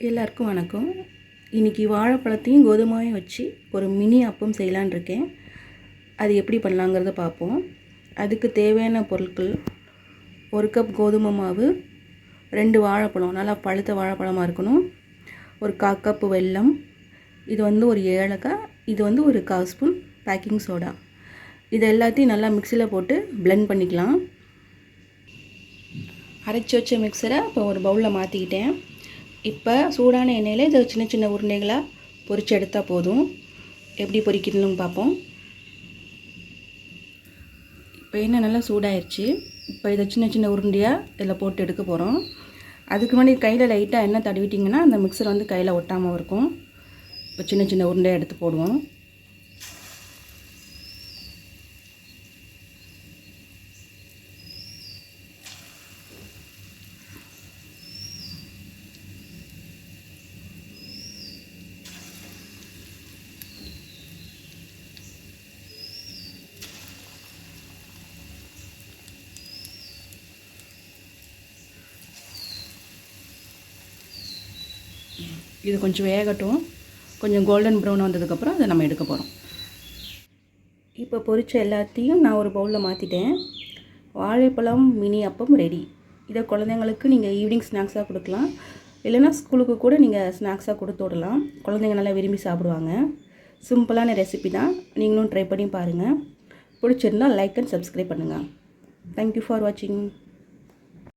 எல்லாருக்கும் வணக்கம். இன்றைக்கி வாழைப்பழத்தையும் கோதுமையும் வச்சு ஒரு மினி அப்பம் செய்யலான்னு இருக்கேன். அது எப்படி பண்ணலாங்கிறத பார்ப்போம். அதுக்கு தேவையான பொருட்கள்: 1 கப் கோதுமை மாவு, 2 வாழைப்பழம், நல்லா பழுத்த வாழைப்பழமாக இருக்கணும், ஒரு 1/4 கப் வெல்லம், இது ஒரு ஏலக்காய், இது ஒரு 1/4 ஸ்பூன் பேக்கிங் சோடா. இது எல்லாத்தையும் நல்லா மிக்சியில் போட்டு பிளெண்ட் பண்ணிக்கலாம். அரைச்சி வச்ச மிக்சரை இப்போ ஒரு பவுலில் மாற்றிக்கிட்டேன். இப்போ சூடான எண்ணெயில் இதை சின்ன சின்ன உருண்டைகளாக பொரித்து எடுத்தால் போதும். எப்படி பொரிக்கணும்னு பார்ப்போம். இப்போ எண்ணெய் நல்லா சூடாயிருச்சு. இப்போ இதை சின்ன சின்ன உருண்டையாக இதில் போட்டு எடுக்க போகிறோம். அதுக்கு முன்னாடி கையில் லைட்டாக எண்ணெய் தடவிட்டிங்கன்னா அந்த மிக்சர் கையில் ஒட்டாமல் இருக்கும். இப்போ சின்ன சின்ன உருண்டையாக எடுத்து போடுவோம். இது கொஞ்சம் வேகட்டும். கொஞ்சம் கோல்டன் ப்ரௌன் வந்ததுக்கப்புறம் அதை நம்ம எடுக்க போகிறோம். இப்போ பொரிச்ச எல்லாத்தையும் நான் ஒரு பவுலில் மாற்றிட்டேன். வாழைப்பழம் மினி அப்பம் ரெடி. இதை குழந்தைங்களுக்கு நீங்கள் ஈவினிங் ஸ்நாக்ஸாக கொடுக்கலாம், இல்லைனா ஸ்கூலுக்கு கூட நீங்கள் ஸ்நாக்ஸாக கொடுத்து விடலாம். குழந்தைங்க நல்லா விரும்பி சாப்பிடுவாங்க. சிம்பிளான ரெசிபி தான். நீங்களும் ட்ரை பண்ணி பாருங்கள். பிடிச்சிருந்தால் லைக் அண்ட் சப்ஸ்கிரைப் பண்ணுங்கள். தேங்க்யூ ஃபார் வாட்சிங்.